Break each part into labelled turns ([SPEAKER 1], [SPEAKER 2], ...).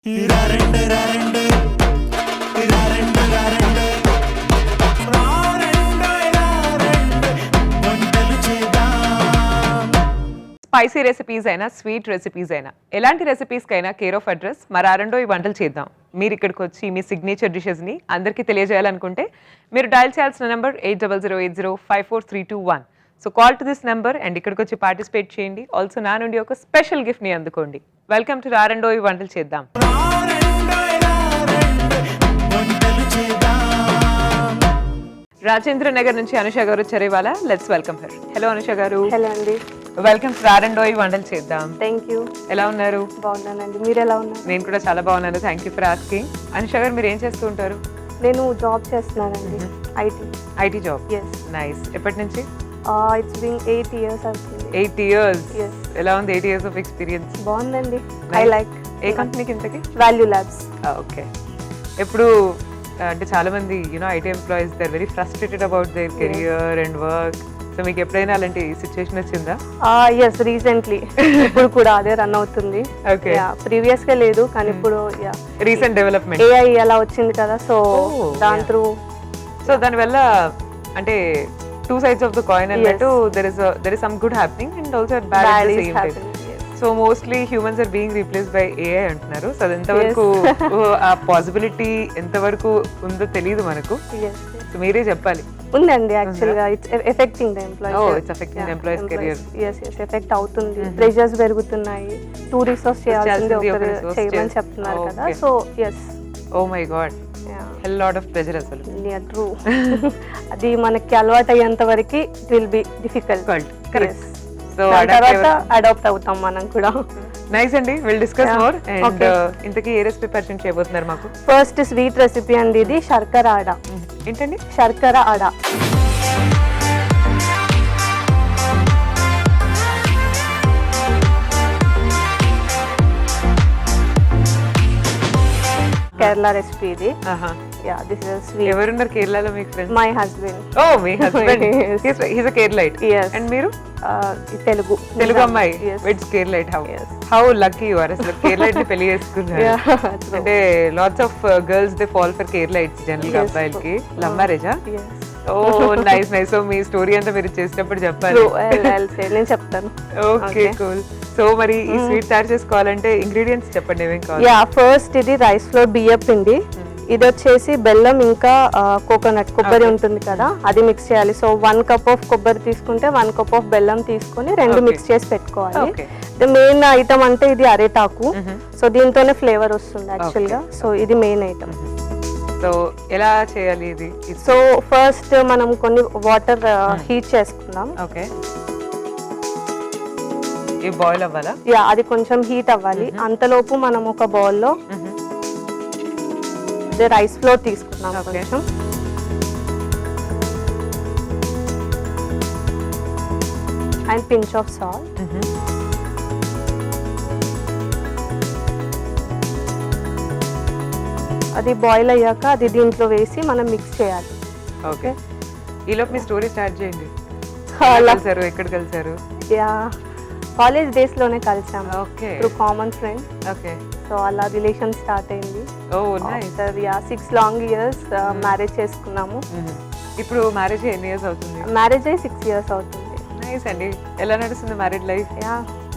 [SPEAKER 1] Spicy recipes అయినా sweet recipes అయినా ఎలాంటి రెసిపీస్కైనా కేర్ ఆఫ్ అడ్రస్ మా రారండో ఈ వంటలు చేద్దాం. మీరు ఇక్కడికి వచ్చి మీ సిగ్నేచర్ డిషెస్ని అందరికీ తెలియజేయాలనుకుంటే మీరు డయల్ చేయాల్సిన number 8008054321. So call to this number and ఇక్కడికి వచ్చి పార్టిసిపేట్ చేయండి. ఆల్సో నా నుండి ఒక స్పెషల్ గిఫ్ట్ని అందుకోండి. వెల్కమ్ టు రారండో ఈ వంటలు చేద్దాం. రాజేంద్ర నగర్ నుంచి అనుష గారు వచ్చారు ఇవాళ. Let's welcome her. Hello Anusha గారు.
[SPEAKER 2] హలో అండి.
[SPEAKER 1] వెల్కమ్ టు రారండో ఈ వంటలు చేద్దాం.
[SPEAKER 2] Thank you.
[SPEAKER 1] ఎలా ఉన్నారు?
[SPEAKER 2] బాగున్నానండి. మీరు ఎలా ఉన్నారు?
[SPEAKER 1] నేను కూడా చాలా బాగున్నాను. Thank you for asking. Anusha గారు మీరు ఏం చేస్తూ ఉంటారు?
[SPEAKER 2] నేను జాబ్ చేస్తున్నానండి.
[SPEAKER 1] IT job.
[SPEAKER 2] ఎస్.
[SPEAKER 1] నైస్. ఎప్పటి నుంచి?
[SPEAKER 2] ఇట్స్ బీన్ 8 years అవుతుంది.
[SPEAKER 1] 8 years.
[SPEAKER 2] Yes.
[SPEAKER 1] ఎలా ఉంది 8 years ఆఫ్ ఎక్స్పీరియన్స్?
[SPEAKER 2] బాగుందండి. I
[SPEAKER 1] Nice.
[SPEAKER 2] లైక్.
[SPEAKER 1] ఏ కంపెనీకి ఇంతకి?
[SPEAKER 2] Value labs.
[SPEAKER 1] ఓకే. ఎప్పుడు అంటే చాలా మంది IT employees they are very frustrated about their career and work. So మీకు ఎప్పుడైనా అలాంటి సిచ్యువేషన్ వచ్చిందా?
[SPEAKER 2] Yes, recently. ఇప్పుడు కూడా అదే రన్ అవుతుంది.
[SPEAKER 1] ఓకే.
[SPEAKER 2] ప్రీవియస్ గా లేదు కానీ ఇప్పుడు
[SPEAKER 1] రీసెంట్ డెవలప్మెంట్
[SPEAKER 2] ఏఐ అలా వచ్చింది కదా, సో దాని త్రూ.
[SPEAKER 1] సో దానివల్ల అంటే two sides of the coin అన్నట్టు there is some good happening and also bad at the same time. So mostly humans are being replaced by AI అంటున్నారు. So అది ఎంతవరకు ఆ పాసిబిలిటీ ఎంతవరకు ఉందో తెలియదు మనకు. సో మీరే చెప్పాలి.
[SPEAKER 2] ఉందండి యాక్చువల్ గా. It's affecting the employees.
[SPEAKER 1] It's affecting the employees career.
[SPEAKER 2] Yes affect అవుతుంది. ప్రెషర్స్ పెరుగుతున్నాయి. 2 రిసోర్స్ చేయాల్సింది ఒకరు చేయమని చెప్తున్నారు కదా. So yes.
[SPEAKER 1] Oh my god, hell lot of pressure అసలు.
[SPEAKER 2] ట్రూ. అది మనకి అలవాటు అయ్యేంత వరకు it will be difficult.
[SPEAKER 1] Correct. So
[SPEAKER 2] తర్వాత అడాప్ట్ అవుతాం మనం కూడా.
[SPEAKER 1] నైస్ అండి. Will discuss more. అండ్ ఇంతకీ ఏ రెసిపీ పరిచయం చేయబోతున్నారు మాకు?
[SPEAKER 2] ఫస్ట్ స్వీట్ రెసిపీ అండి ఇది. శర్కర ఆడ.
[SPEAKER 1] ఏంటండి?
[SPEAKER 2] శర్కర ఆడ. కేరళ రెసిపీ ఇది. This is sweet.
[SPEAKER 1] ఎవరున్నారు కేరళలో మీకు friends?
[SPEAKER 2] My husband.
[SPEAKER 1] Oh, me husband.
[SPEAKER 2] Yes.
[SPEAKER 1] He's a Keralite.
[SPEAKER 2] Yes.
[SPEAKER 1] And మీరు?
[SPEAKER 2] Telugu.
[SPEAKER 1] తెలుగు అమ్మాయి.
[SPEAKER 2] Yes.
[SPEAKER 1] It's Keralite.
[SPEAKER 2] Yes.
[SPEAKER 1] How lucky you are. అసలు Keralite ని పెళ్లి చేసుకున్నారు.
[SPEAKER 2] True.
[SPEAKER 1] అంటే lots of girls they fall for Keralites general గా అబ్బాయిలకి. Love మ్యారేజా?
[SPEAKER 2] Yes.
[SPEAKER 1] ఓ నైస్ నైస్. సో మీ స్టోరీ అంతా మీరు చేసినప్పుడు చెప్పాలి.
[SPEAKER 2] True. I'll say. నేను చెప్తాను.
[SPEAKER 1] Okay cool. సో మరి ఈ స్వీట్ తయారు చేసుకోవాలంటే ఇంగ్రీడియంట్స్ చెప్పండి ఏమేం కావాలి?
[SPEAKER 2] ఫస్ట్ ఇది రైస్ ఫ్లోర్ బియ్యం పిండి. ఇది వచ్చేసి బెల్లం ఇంకా కోకోనట్ కొబ్బరి ఉంటుంది కదా, అది మిక్స్ చేయాలి. సో 1 cup ఆఫ్ కొబ్బరి తీసుకుంటే 1 cup ఆఫ్ బెల్లం తీసుకొని రెండు మిక్స్ చేసి పెట్టుకోవాలి. మెయిన్ ఐటమ్ అంటే ఇది అరేటాకు. సో దీంతోనే ఫ్లేవర్ వస్తుంది యాక్చువల్ గా. సో ఇది మెయిన్ ఐటమ్.
[SPEAKER 1] సో ఎలా చేయాలి ఇది?
[SPEAKER 2] సో ఫస్ట్ మనం కొన్ని వాటర్ హీట్ చేసుకుందాం.
[SPEAKER 1] ఓకే. ఇది బాయిల్ అవ్వాలా?
[SPEAKER 2] అది కొంచెం హీట్ అవ్వాలి. అంతలోపు మనం ఒక బౌల్లో రైస్ ఫ్లోర్ తీసుకున్నాం కొంచెం. And pinch of salt. అది బాయిల్ అయ్యాక అది దీంట్లో వేసి మనం మిక్స్ చేయాలి.
[SPEAKER 1] ఓకే. ఈలోపు మీ స్టోరీ స్టార్ట్ చేయండి. కలిసారు? ఎక్కడ కలిసారు?
[SPEAKER 2] కాలేజ్ డేస్ లోనే కలిసాము.
[SPEAKER 1] Okay.
[SPEAKER 2] Through common friend.
[SPEAKER 1] Okay.
[SPEAKER 2] So అలా రిలేషన్ స్టార్ట్ అయింది.
[SPEAKER 1] ఓ నైస్.
[SPEAKER 2] 6 long years మ్యారేజ్ చేసుకున్నాము.
[SPEAKER 1] ఇప్పుడు మ్యారేజ్ ఎన్ని ఇయర్స్ అవుతుంది?
[SPEAKER 2] మ్యారేజ్ అయ్యి 6 years అవుతుంది.
[SPEAKER 1] నైస్ అండి. ఎలా నడుస్తుంది మ్యారేడ్ లైఫ్?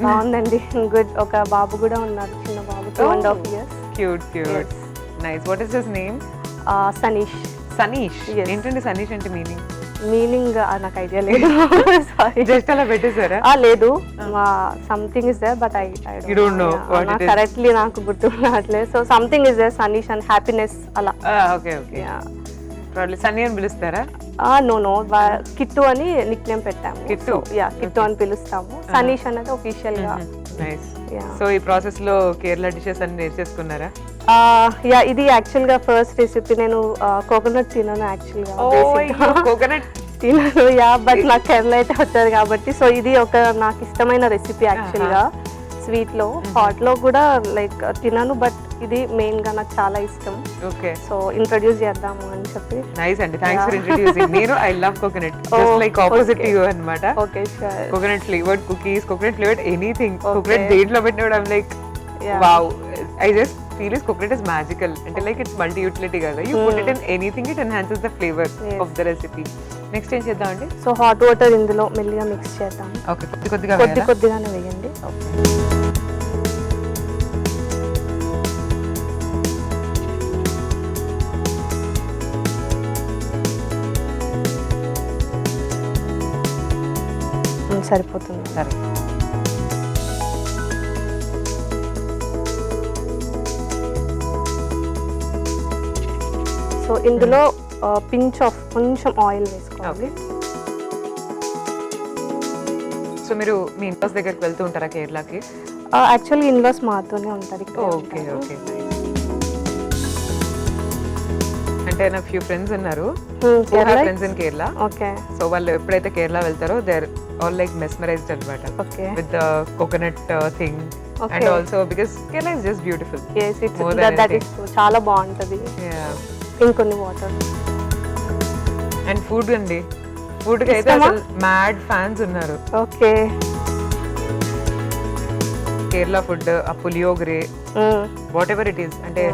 [SPEAKER 2] బాగుందండి. గుడ్. ఒక బాబు కూడా ఉన్నారు, చిన్న బాబు, 2.5 years.
[SPEAKER 1] Cute cute. Nice. What is his name?
[SPEAKER 2] Sanish.
[SPEAKER 1] Sanish. ఏంటండి సనీష్ అంటే మీనింగ్?
[SPEAKER 2] మీనింగ్ నాకు ఐడియా లేదు. సారీ.
[SPEAKER 1] జస్ట్ అలా పెట్టేశారా?
[SPEAKER 2] లేదు, something is there but I
[SPEAKER 1] don't know what it is.
[SPEAKER 2] Correctly నాకు గుర్తురావట్లేదు. So something is there, Sanish and happiness అలా.
[SPEAKER 1] Okay okay. ప్రాబ్లీ సన్నీ అని పిలుస్తారా?
[SPEAKER 2] నో కిట్టు అని నిక్ నేమ్ పెట్టాము.
[SPEAKER 1] కిట్టు?
[SPEAKER 2] కిట్టు అని పిలుస్తాము. సనీష్ అనేది ఒఫీషియల్ గా.
[SPEAKER 1] నైస్. సో ఈ ప్రాసెస్ లో కేరళ డిషెస్ అన్ని నేర్చేసుకున్నారా?
[SPEAKER 2] ఇది యాక్చువల్ గా ఫస్ట్ రెసిపీ. నేను కోకోనట్ తినను యాక్చువల్ గా.
[SPEAKER 1] కోకోనట్
[SPEAKER 2] తినను. బట్ నాకు కేరళ అయితే వచ్చారు కాబట్టి. సో ఇది ఒక నాకు ఇష్టమైన రెసిపీ యాక్చువల్ గా. స్వీట్ లో, హాట్ లో కూడా లైక్ తినను, బట్ ఇది మెయిన్ గా నాకు చాలా ఇష్టం.
[SPEAKER 1] ఓకే.
[SPEAKER 2] సో ఇంట్రొడ్యూస్ చేద్దాము అని చెప్పి.
[SPEAKER 1] నైస్ అండి. Thanks for introducing. నేను I love coconut. Just like opposite to you అన్నమాట.
[SPEAKER 2] Okay sure.
[SPEAKER 1] Coconut flavoured cookies, coconut flavoured anything. Coconut దేంట్లో పెట్టినా కూడా I'm like wow. I just feel is coconut is magical. And like it's multi-utility kada. You put it in anything, it enhances the flavor of the recipe. Next ఏం చేద్దాం అండి?
[SPEAKER 2] So hot water ఇందులో మెల్లిగా mix చేద్దాం.
[SPEAKER 1] Okay, కొద్దిగా
[SPEAKER 2] కొద్దిగానే వేయండి. సరిపోతుంది.
[SPEAKER 1] సరే.
[SPEAKER 2] సో ఇందులో పించ్ ఆఫ్ కొంచెం ఆయిల్ వేసుకోవాలి.
[SPEAKER 1] సో మీరు మీ ఇన్లాస్ దగ్గరికి వెళ్తూ ఉంటారా కేరళకి?
[SPEAKER 2] యాక్చువల్లీ ఇన్లాస్ మాతోనే ఉంటారు ఇక్కడ.
[SPEAKER 1] Okay okay. అంటే నా ఫ్యూ ఫ్రెండ్స్ ఉన్నారు, friends in Kerala.
[SPEAKER 2] Okay.
[SPEAKER 1] So వాళ్ళు ఎప్పుడైతే కేరళ వెళ్తారో they are all like mesmerised అన్నమాట
[SPEAKER 2] okay
[SPEAKER 1] with the coconut thing. And also because Kerala is just beautiful.
[SPEAKER 2] yes it's that is చాలా బాగుంటది. ఇంకొన్ని వాటర్.
[SPEAKER 1] అండ్ ఫుడ్ అండి, ఫుడ్ కి అయితే అసలు మ్యాడ్ ఫ్యాన్స్ ఉన్నారు.
[SPEAKER 2] ఓకే.
[SPEAKER 1] కేరళ ఫుడ్, ఆ puliyogare, whatever it is, అంటే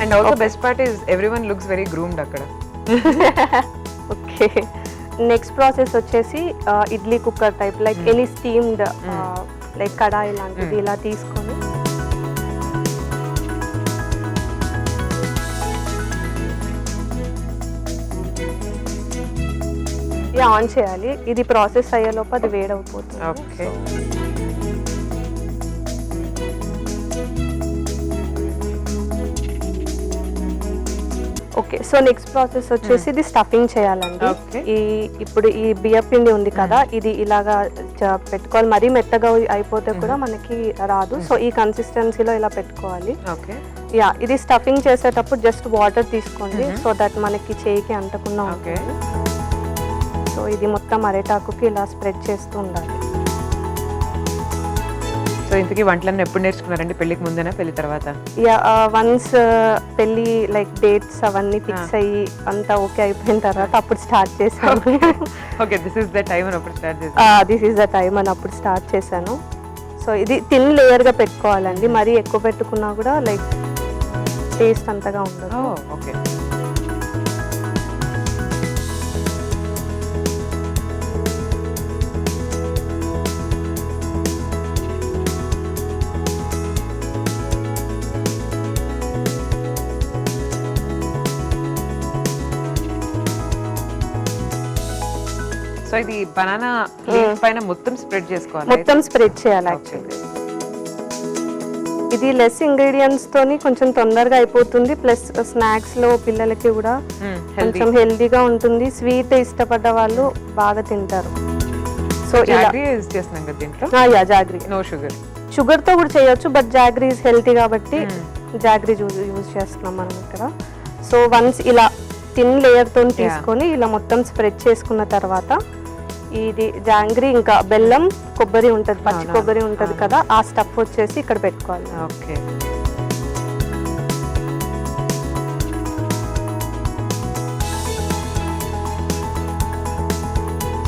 [SPEAKER 1] and also best part is everyone looks very groomed అక్కడ.
[SPEAKER 2] ఓకే. నెక్స్ట్ ప్రాసెస్ వచ్చేసి idli cooker type like any steamed like kadai లాంటిది ఇలా తీసుకొని ఆన్ చేయాలి. ఇది ప్రాసెస్ అయ్యేలోపు అది వేడవుతుంది.
[SPEAKER 1] Okay.
[SPEAKER 2] Okay. So next process వచ్చేసి ఇది స్టఫింగ్ చేయాలండి. ఇప్పుడు ఈ బియ్య పిండి ఉంది కదా, ఇది ఇలాగా పెట్టుకోవాలి. మరీ మెత్తగా అయిపోతే కూడా మనకి రాదు. సో ఈ కన్సిస్టెన్సీలో ఇలా పెట్టుకోవాలి.
[SPEAKER 1] ఓకే.
[SPEAKER 2] యా, ఇది స్టఫింగ్ చేసేటప్పుడు జస్ట్ వాటర్ తీసుకోండి సో దట్ మనకి చేయికి అంటకుండా ఉంటుంది. సో ఇది మొత్తం అరిటాకుకి ఇలా స్ప్రెడ్ చేస్తూ ఉండాలి.
[SPEAKER 1] సో ఇంతకీ వంటలన్నీ ఎప్పుడు నేర్చుకున్నారండి? పెళ్లికి ముందేనా, పెళ్లి తర్వాత?
[SPEAKER 2] యా, వన్స్ పెళ్లి లైక్ డేట్స్ అవన్నీ ఫిక్స్ అయ్యి అంతా ఓకే అయిపోయిన తర్వాత అప్పుడు స్టార్ట్ చేశాను.
[SPEAKER 1] Okay, this is the time అని అప్పుడు స్టార్ట్ చేశాను.
[SPEAKER 2] దిస్ ఇస్ ద టైం అని అప్పుడు స్టార్ట్ చేశాను. సో ఇది థిన్ లేయర్గా పెట్టుకోవాలండి. మరీ ఎక్కువ పెట్టుకున్నా కూడా లైక్ టేస్ట్ అంతగా ఉండదు.
[SPEAKER 1] ఓకే. సో ఇది బనానా లీఫ్ పైన మొత్తం స్ప్రెడ్ చేసుకోవాలి.
[SPEAKER 2] మొత్తం స్ప్రెడ్ చేయాలి యాక్చువల్లీ. ఇది లెస్ ఇంగ్రీడియంట్స్ తోని కొంచెం తొందరగా అయిపోతుంది. ప్లస్ స్నాక్స్ లో పిల్లలకి కూడా కొంచెం హెల్దీగా ఉంటుంది. స్వీట్ ఇష్టపడ్డ వాళ్ళు బాగా తింటారు. సో
[SPEAKER 1] జాగ్రీ యూస్ చేస్తున్నాం కదా దీంట్లో.
[SPEAKER 2] Yeah, jaggery.
[SPEAKER 1] No sugar.
[SPEAKER 2] Sugar తో కూడా చేయొచ్చు, బట్ జాగ్రీ ఇస్ హెల్తీ కాబట్టి జాగ్రీ యూజ్ చేస్తున్నాం మనం ఇక్కడ. సో వన్స్ ఇలా థిన్ లేయర్ తో తీసుకొని ఇలా మొత్తం స్ప్రెడ్ చేసుకున్న తర్వాత ఇది జాంగ్రీ ఇంకా బెల్లం, కొబ్బరి ఉంటుంది, పచ్చి కొబ్బరి ఉంటుంది కదా, ఆ స్టఫ్ వచ్చేసి ఇక్కడ పెట్టుకోవాలి.
[SPEAKER 1] ఓకే.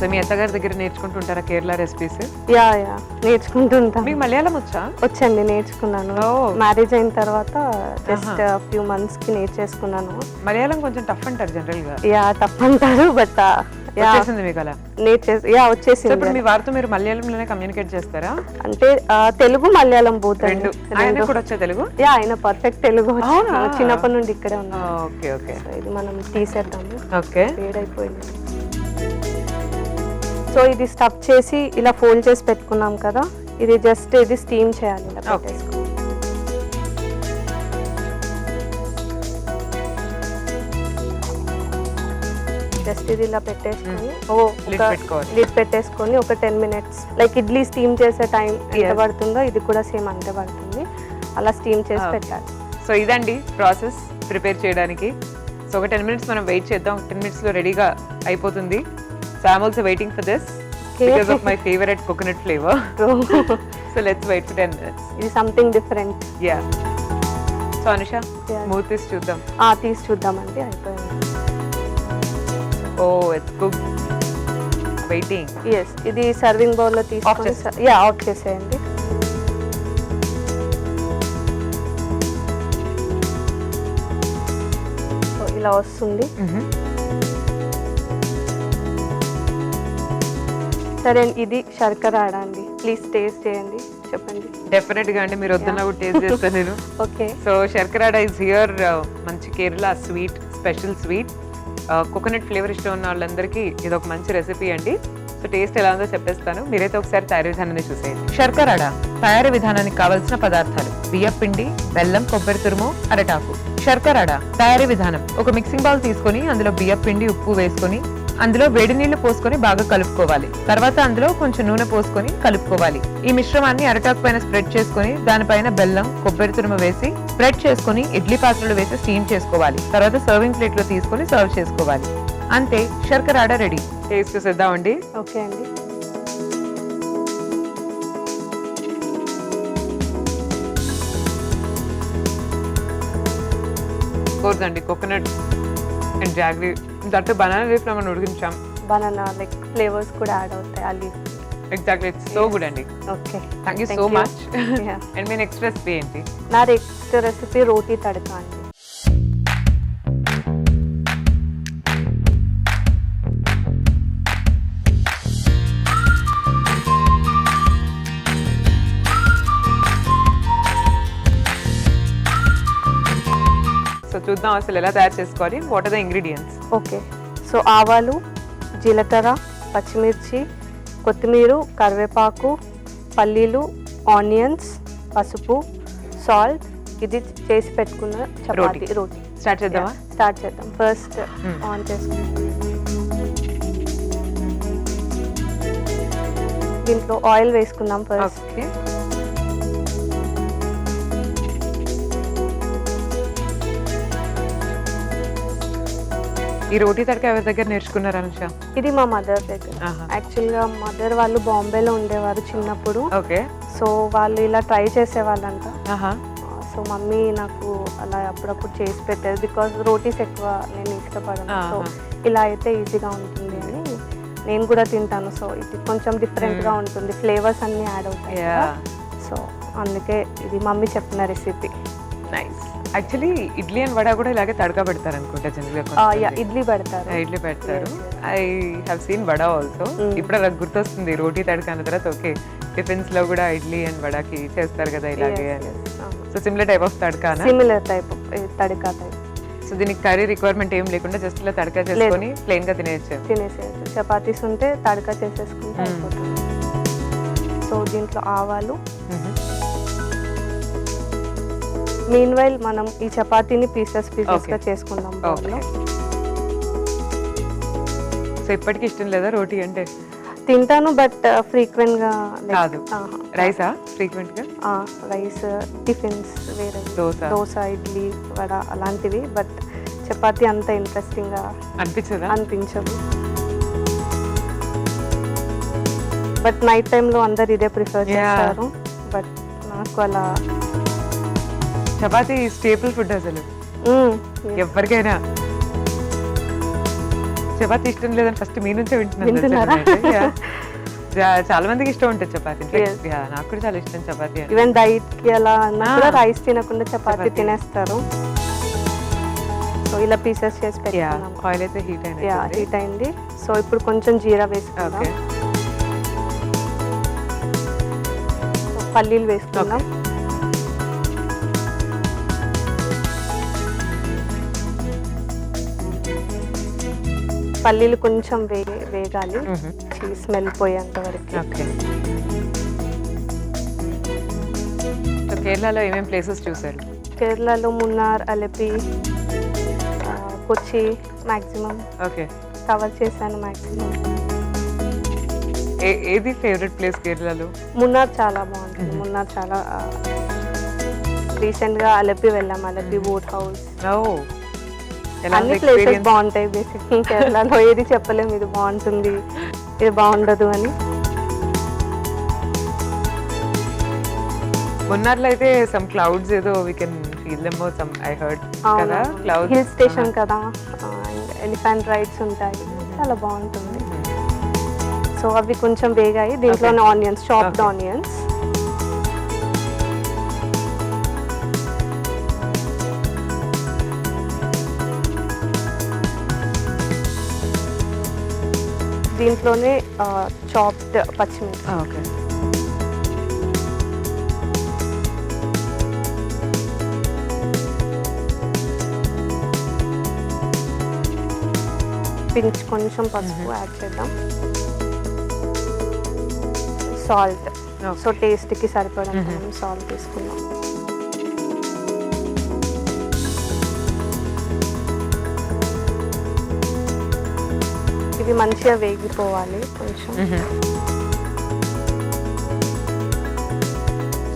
[SPEAKER 1] సో మీ అత్తగారి దగ్గర నేర్చుకుంటుంటారా కేరళ రెసిపీస్?
[SPEAKER 2] యా, నేర్చుకుంటుంటా.
[SPEAKER 1] మీకు మలయాళం వచ్చా?
[SPEAKER 2] వచ్చండి, నేర్చుకున్నాను. మ్యారేజ్ అయిన తర్వాత జస్ట్ ఫ్యూ మంత్స్ కి నేర్చేసుకున్నాను.
[SPEAKER 1] మలయాళం కొంచెం టఫ్ అంటారు జనరల్ గా.
[SPEAKER 2] యా, టఫ్ అంటారు, బట్
[SPEAKER 1] వచ్చేసింది మీకు అలా?
[SPEAKER 2] వచ్చేసింది.
[SPEAKER 1] ఇప్పుడు మీ వారితో మీరు మలయాళంలోనే కమ్యూనికేట్ చేస్తారా?
[SPEAKER 2] అంటే తెలుగు మలయాళం బోత్
[SPEAKER 1] రెండు. ఆయన కూడా వచ్చా తెలుగు?
[SPEAKER 2] యా, ఆయన పర్ఫెక్ట్ తెలుగు. చిన్నప్పటి నుండి ఇక్కడే ఉన్నాను.
[SPEAKER 1] Okay okay.
[SPEAKER 2] ఇది మనం తీసేద్దాము.
[SPEAKER 1] ఓకే.
[SPEAKER 2] వేడైపోయింది. సో ఇది స్టఫ్ చేసి ఇలా ఫోల్డ్ చేసి పెట్టుకున్నాం కదా, ఇది జస్ట్ ఇది స్టీమ్ చేయాలి. ఇలా పెట్టేసుకో. జస్ట్ ఇది ఇలా పెట్టేసుకొని లిడ్ పెట్టేసుకొని ఒక 10 minutes లైక్ ఇడ్లీ స్టీమ్ చేసే టైం ఎంత పడుతుందో ఇది కూడా సేమ్ అంతే పడుతుంది. అలా స్టీమ్ చేసి పెట్టాలి.
[SPEAKER 1] సో ఇదండి ప్రాసెస్ ప్రిపేర్ చేయడానికి. సో ఒక 10 minutes మనం వెయిట్ చేద్దాం. 10 minutes లో రెడీగా అయిపోతుంది. So I'm also waiting for this because of my favorite coconut flavor. So let's wait for 10 minutes.
[SPEAKER 2] It is something different.
[SPEAKER 1] Yeah. So Anusha, smooth this చూద్దాం.
[SPEAKER 2] తీసి చూద్దామండి. అయిపోయింది.
[SPEAKER 1] Oh, it's cooked. Waiting.
[SPEAKER 2] Yes, ఇది serving bowl లో తీసుకొని of చేసేయండి. ఇలా వస్తుంది. సరే, ఇది శర్కర ఆడ అండి. ప్లీజ్ టేస్ట్ చేయండి, చెప్పండి.
[SPEAKER 1] డెఫినెట్ గా అండి, మీరు వద్దన్నా కూడా టేస్ట్ చేస్తాను నేను.
[SPEAKER 2] Okay.
[SPEAKER 1] So Sharkarada is here. మంచి Kerala sweet, special sweet. Coconut flavour ఇష్టం ఉన్న వాళ్ళందరికీ ఇది ఒక మంచి రెసిపీ అండి. సో టేస్ట్ ఎలా ఉందో చెప్పేస్తాను, మీరైతే ఒకసారి తయారీ విధానాన్ని చూసేయండి. శర్కరాడ తయారీ విధానానికి కావలసిన పదార్థాలు: బియ్యం పిండి, బెల్లం, కొబ్బరి తురుము, అరటాకు. శర్కరాడ తయారీ విధానం: ఒక మిక్సింగ్ బౌల్ తీసుకొని అందులో బియ్యం పిండి, ఉప్పు వేసుకొని అందులో వేడి నీళ్లు పోసుకొని బాగా కలుపుకోవాలి. తర్వాత అందులో కొంచెం నూనె పోసుకొని కలుపుకోవాలి. ఈ మిశ్రమాన్ని అరటాకు పైన స్ప్రెడ్ చేసుకొని దానిపైన బెల్లం, కొబ్బరి తురుము వేసి స్ప్రెడ్ చేసుకొని ఇడ్లీ పాత్రలో వేసి స్టీమ్ చేసుకోవాలి. తర్వాత సర్వింగ్ ప్లేట్ లో తీసుకొని సర్వ్ చేసుకోవాలి. అంతే, శర్కరాడ రెడీ. టేస్ట్ చూసేద్దామండి.
[SPEAKER 2] ఓకే అండి.
[SPEAKER 1] కోర్దండి, coconut and jaggery, that banana leaf లో మనం ఉడికించాం.
[SPEAKER 2] బనానా లైక్ ఫ్లేవర్స్ కూడా యాడ్ అవుతాయి ఆ leaf.
[SPEAKER 1] Exactly, it's so good అండి.
[SPEAKER 2] Okay,
[SPEAKER 1] thank you so much. And మీ నెక్స్ట్ రెసిపీ ఏంటి?
[SPEAKER 2] నా నెక్స్ట్ రెసిపీ రోటీ తడకా అండి.
[SPEAKER 1] సో చూద్దాం అసలు ఎలా తయారు చేసుకోవాలి. What are the ingredients?
[SPEAKER 2] Okay, so ఆవాలు, జీలకర్ర, పచ్చిమిర్చి, కొత్తిమీర, కరివేపాకు, పల్లీలు, ఆనియన్స్, పసుపు, సాల్ట్. ఇది చేసి పెట్టుకున్న చపాతీ రోటీ.
[SPEAKER 1] స్టార్ట్ చేద్దామా?
[SPEAKER 2] స్టార్ట్ చేద్దాం. ఫస్ట్ ఆన్ చేసుకుందాం. దీంట్లో ఆయిల్ వేసుకుందాం ఫస్ట్.
[SPEAKER 1] ఓకే. ఈ రోటీ తడక ఎవరి దగ్గర నేర్చుకున్నారు అనుష?
[SPEAKER 2] ఇది మా మదర్ దగ్గర. యాక్చువల్గా మదర్ వాళ్ళు బాంబేలో ఉండేవారు చిన్నప్పుడు.
[SPEAKER 1] ఓకే.
[SPEAKER 2] సో వాళ్ళు ఇలా ట్రై చేసేవాళ్ళంట. సో మమ్మీ నాకు అలా అప్పుడప్పుడు చేసి పెట్టేది, బికాజ్ రోటీస్ ఎక్కువ నేను ఇష్టపడను. సో ఇలా అయితే ఈజీగా ఉంటుంది అని నేను కూడా తింటాను. సో ఇది కొంచెం డిఫరెంట్గా ఉంటుంది, ఫ్లేవర్స్ అన్నీ యాడ్ అవుతాయి. సో అందుకే ఇది మమ్మీ చెప్పిన recipe.
[SPEAKER 1] Nice. Actually idli and vada కూడా ఇలాగే తడక పెడతారు అనుకుంటా జనరల్గా.
[SPEAKER 2] ఇడ్లీ పెడతారు.
[SPEAKER 1] ఇడ్లీ పెడతారు. I have seen vada also. ఇప్పుడు నాకు గుర్తొస్తుంది రోటీ తడక అన్న తర్వాత. ఓకే, టిఫిన్స్ లో కూడా ఇడ్లీ అండ్ వడకి చేస్తారు కదా ఇలాగే. సో సిమిలర్ టైప్ ఆఫ్ తడకానా?
[SPEAKER 2] సిమిలర్ టైప్ తడక టైప్.
[SPEAKER 1] సో దీనికి కర్రీ రిక్వైర్మెంట్ ఏం లేకుండా జస్ట్ ఇలా తడక చేసుకొని ప్లెయిన్ గా తినేసేయచ్చు.
[SPEAKER 2] చపాతీస్ ఉంటే తడక చేసేసుకుంటే అయిపోతుంది. సో దీంట్లో ఆవాలు. మీన్ వైల్ మనం ఈ చపాతీని పీసెస్ గా చేసుకుందాం.
[SPEAKER 1] సో ఇప్పటికి ఇష్టం లేదా రోటీ అంటే?
[SPEAKER 2] తింటాను, బట్ ఫ్రీక్వెంట్ గా
[SPEAKER 1] కాదు. రైసా ఫ్రీక్వెంట్ గా?
[SPEAKER 2] రైస్, టిఫిన్స్ వేరే, దోశ, ఇడ్లీ, వడ అలాంటివి. బట్ చపాతీ అంత ఇంట్రెస్టింగ్ గా అనిపించదు. బట్ నైట్ టైంలో అందరు ఇదే ప్రిఫర్ చేస్తారు. బట్ నాకు అలా
[SPEAKER 1] చపాతీ స్టేపుల్ ఫుడ్ అసలు ఎవరికైనా. చపాతీ ఇష్టం లేదని ఫస్ట్ మీ నుంచే వింటున్నాను. చాలా మందికి ఇష్టం ఉంటుంది చపాతీ. నాకు కూడా చాలా ఇష్టం చపాతీ.
[SPEAKER 2] ఈవెన్ డైట్ కి అలా రైస్ తినకుండా చపాతీ తినేస్తారు. సో ఇలా పీసెస్ చేసి పెట్టుకున్నాం.
[SPEAKER 1] ఆయిల్ అయితే హీట్
[SPEAKER 2] అయింది. సో ఇప్పుడు కొంచెం జీరా వేసుకుందాం. పల్లీలు వేసుకుందాం. పల్లీలు కొంచెం వేగాలి, స్మెల్ పోయేంత వరకు.
[SPEAKER 1] కేరళలో ఏమేమి ప్లేసెస్ చూసారు?
[SPEAKER 2] కేరళలో మున్నార్, అలపి, కొచ్చి మాక్సిమం కవర్ చేశాను. మాక్సిమం
[SPEAKER 1] ఏది ఫేవరెట్ ప్లేస్ కేరళలో?
[SPEAKER 2] మున్నార్ చాలా బాగుంటుంది. మున్నార్ చాలా రీసెంట్ గా అలపి వెళ్ళాం. అలపి బోట్ హౌస్, అన్ని ప్లేసెస్ బాగుంటాయి. బేసిక్ కేరళలో ఏది చెప్పలేము ఇది బాగుంటుంది ఇది బాగుండదు అని.
[SPEAKER 1] మున్నార్లో అయితే సమ్ క్లౌడ్స్ ఏదో we can feel them are some I heard కదా. క్లౌడ్స్,
[SPEAKER 2] హిల్ స్టేషన్ కదా, ఎలిఫెంట్ రైడ్స్ ఉంటాయి, చాలా బాగుంటుంది. సో అవి కొంచెం వేగాయి. దీంట్లోనే ఆనియన్స్, చాప్డ్ ఆనియన్స్. దీంట్లోనే చాప్డ్ పచ్చిమిర్చి,
[SPEAKER 1] ఓకే.
[SPEAKER 2] పించ్ కొంచెం పసుపు యాడ్ చేద్దాం, సాల్ట్. సో టేస్ట్కి సరిపడంత మనం సాల్ట్ తీసుకుందాం. ఇవి మంచిగా వేగిపోవాలి కొంచెం.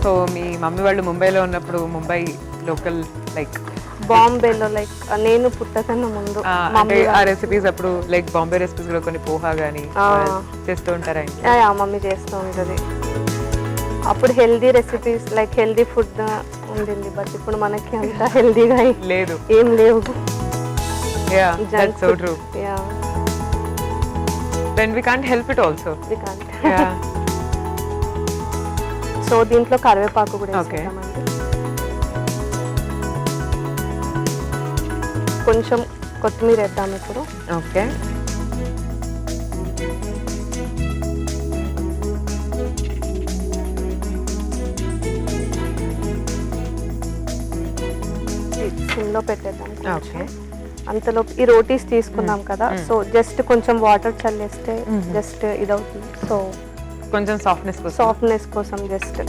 [SPEAKER 1] సో మీ మమ్మీ వాళ్ళు ముంబైలో ఉన్నప్పుడు ముంబై లోకల్ లైక్
[SPEAKER 2] బాంబేలో లైక్ నేను పుట్టకన్నా ముందు
[SPEAKER 1] అంటే ఆ రెసిపీస్ అప్పుడు లైక్ బాంబే రెసిపీస్ కూడా కొన్ని పోహా గానీ చేస్తూ ఉంటారా?
[SPEAKER 2] మమ్మీ చేస్తూ ఉంటుంది. అప్పుడు healthy recipes like healthy food ఉండింది, బట్ ఇప్పుడు మనకి అంత హెల్దీగా
[SPEAKER 1] లేదు,
[SPEAKER 2] ఏం లేవు.
[SPEAKER 1] That's so true. Then we can't help it also.
[SPEAKER 2] We can't. So దీంట్లో కరివేపాకు కూడా వేసుకుంటామండి. కొంచెం కొత్తిమీర వేద్దాం ఇప్పుడు.
[SPEAKER 1] ఓకే.
[SPEAKER 2] సిమ్లో పెట్టేద్దాం కొంచెం. అంతలో ఈ రోటీస్ తీసుకున్నాం కదా, సో జస్ట్ కొంచెం వాటర్ చల్లేస్తే జస్ట్ ఇదవుతుంది. సో
[SPEAKER 1] కొంచెం
[SPEAKER 2] సాఫ్ట్నెస్ కోసం జస్ట్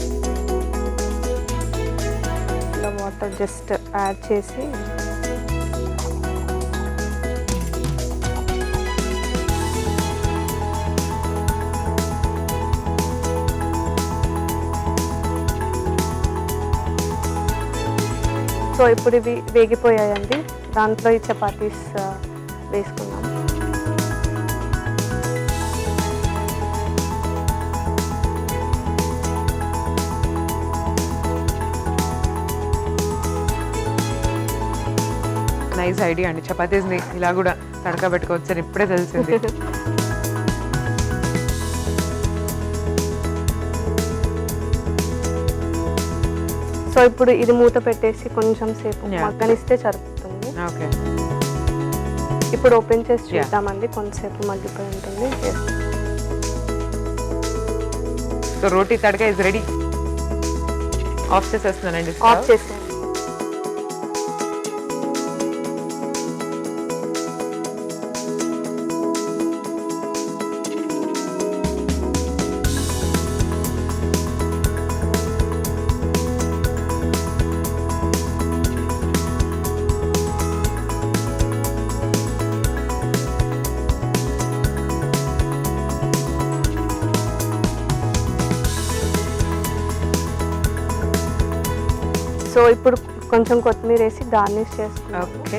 [SPEAKER 2] ఇలా వాటర్ జస్ట్ యాడ్ చేసి సో ఇప్పుడు ఇవి వేగిపోయాయండి. దాంట్లో ఈ చపాతీస్ వేసుకున్నాం.
[SPEAKER 1] నైస్ ఐడియా అండి. చపాతీస్ని ఇలా కూడా తడక పెట్టుకోవచ్చు అని ఇప్పుడే తెలిసింది.
[SPEAKER 2] సో ఇప్పుడు ఇది మూత పెట్టేసి కొంచెం సేపు మగ్గనిస్తే సరిపోతుంది.
[SPEAKER 1] ఓకే.
[SPEAKER 2] ఇప్పుడు ఓపెన్ చేసి చూద్దామండి, కొంతసేపు మగ్గిపోయి ఉంటుంది.
[SPEAKER 1] సో రోటీ తడక ఇస్ రెడీ. ఆఫ్ చేసేస్తున్నానండి.
[SPEAKER 2] ఆఫ్ చేసేయండి. సో ఇప్పుడు కొంచెం కొత్తిమీర వేసి గార్నిష్ చేసుకుంటాం.
[SPEAKER 1] ఓకే.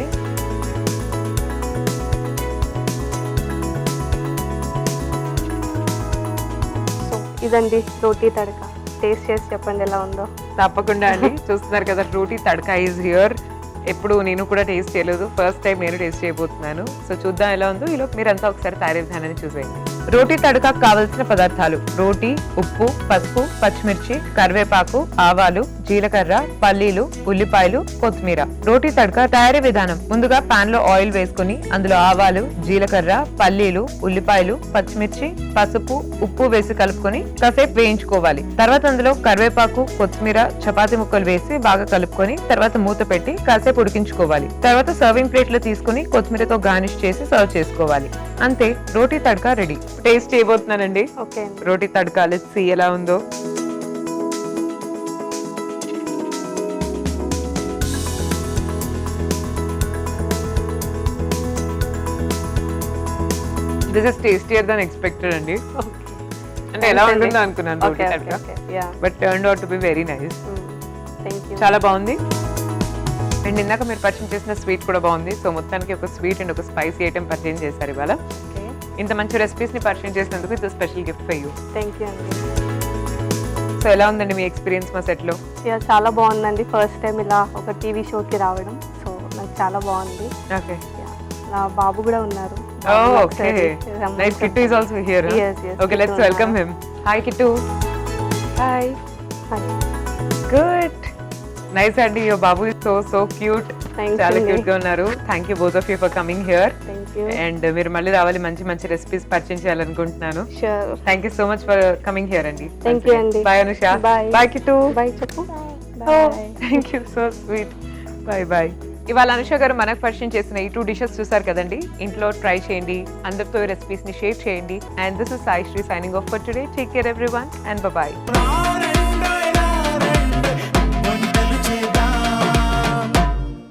[SPEAKER 2] సో ఇదండి రోటీ తడక. టేస్ట్ చేసి చెప్పండి ఎలా ఉందో.
[SPEAKER 1] తప్పకుండా అండి. చూస్తున్నారు కదా, రోటీ తడక ఈజ్ హియర్. ఎప్పుడు నేను కూడా టేస్ట్ చేయలేదు, ఫస్ట్ టైం నేను టేస్ట్ చేయబోతున్నాను. సో చూద్దాం ఎలా ఉందో. ఈలోపు మీరంతా ఒకసారి తయారీ విధానాన్ని చూసేయండి. రోటీ తడకకు కావలసిన పదార్థాలు: రోటీ, ఉప్పు, పసుపు, పచ్చిమిర్చి, కరివేపాకు, ఆవాలు, జీలకర్ర, పల్లీలు, ఉల్లిపాయలు, కొత్తిమీర. రోటీ తడక తయారీ విధానం: ముందుగా పాన్ లో ఆయిల్ వేసుకుని అందులో ఆవాలు, జీలకర్ర, పల్లీలు, ఉల్లిపాయలు, పచ్చిమిర్చి, పసుపు, ఉప్పు వేసి కలుపుకొని కాసేపు వేయించుకోవాలి. తర్వాత అందులో కరివేపాకు, కొత్తిమీర, చపాతీ ముక్కలు వేసి బాగా కలుపుకొని తర్వాత మూత పెట్టి కాసేపు ఉడికించుకోవాలి. తర్వాత సర్వింగ్ ప్లేట్ లో తీసుకుని కొత్తిమీరతో గార్నిష్ చేసి సర్వ్ చేసుకోవాలి. అంతే, రోటీ తడక రెడీ. టేస్ట్ చేయబోతున్నానండి.
[SPEAKER 2] ఓకే.
[SPEAKER 1] రోటీ తడక లెట్స్ సీ ఎలా ఉందో. This is tastier than expected అండి. అంటే ఎలా ఉంటుందో అనుకున్నాను రోటీ తడక, but turned out to be very nice. చాలా బాగుంది. అండ్ ఇందాక మీరు పరిచయం చేసిన స్వీట్ కూడా బాగుంది. సో మొత్తానికి ఒక స్వీట్ అండ్ ఒక స్పైసీ ఐటమ్ పరిచయం చేశారు ఇవాళ. ఇంత మంచి రెసిపీస్ ని పరిచయం చేసినందుకు it's special gift for you.
[SPEAKER 2] Thank you అండి.
[SPEAKER 1] సో ఎలా ఉందండి మీ ఎక్స్పీరియన్స్ మా సెట్ లో?
[SPEAKER 2] చాలా బాగుందండి. ఫస్ట్ టైం ఇలా ఒక టీవీ షోకి రావడం, సో నాకు చాలా బాగుంది.
[SPEAKER 1] ఓకే.
[SPEAKER 2] నా బాబు కూడా ఉన్నారు.
[SPEAKER 1] Okay. Nice. Kittu is also here. Okay, let's welcome him. Hi Kittu.
[SPEAKER 2] Hi.
[SPEAKER 1] Good. Nice అండి. యువర్ బాబు ఇస్ సో క్యూట్.
[SPEAKER 2] Thanks
[SPEAKER 1] చాలా
[SPEAKER 2] అండి.
[SPEAKER 1] క్యూట్ గా ఉన్నారు. Thank you both of you for coming here.
[SPEAKER 2] Thank you.
[SPEAKER 1] And మీరు మళ్ళీ రావాలి, మంచి మంచి రెసిపీస్ పరిచయం చేయాలనుకుంటున్నాను.
[SPEAKER 2] Sure.
[SPEAKER 1] Thank you so much for coming here అండి.
[SPEAKER 2] Thank you అండి.
[SPEAKER 1] Bye Anusha.
[SPEAKER 2] Bye.
[SPEAKER 1] Bye Kittu.
[SPEAKER 2] Bye చెప్పు.
[SPEAKER 1] Thank you so sweet. Bye bye. ఇవాళ అనుష గారు మనకు పరిచయం చేసిన ఈ 2 డిషెస్ చూసారు కదండి. ఇంట్లో ట్రై చేయండి, అందరితో రెసిపీస్ ని షేర్ చేయండి. And this is Sai Sri signing off for today. Take care everyone and bye.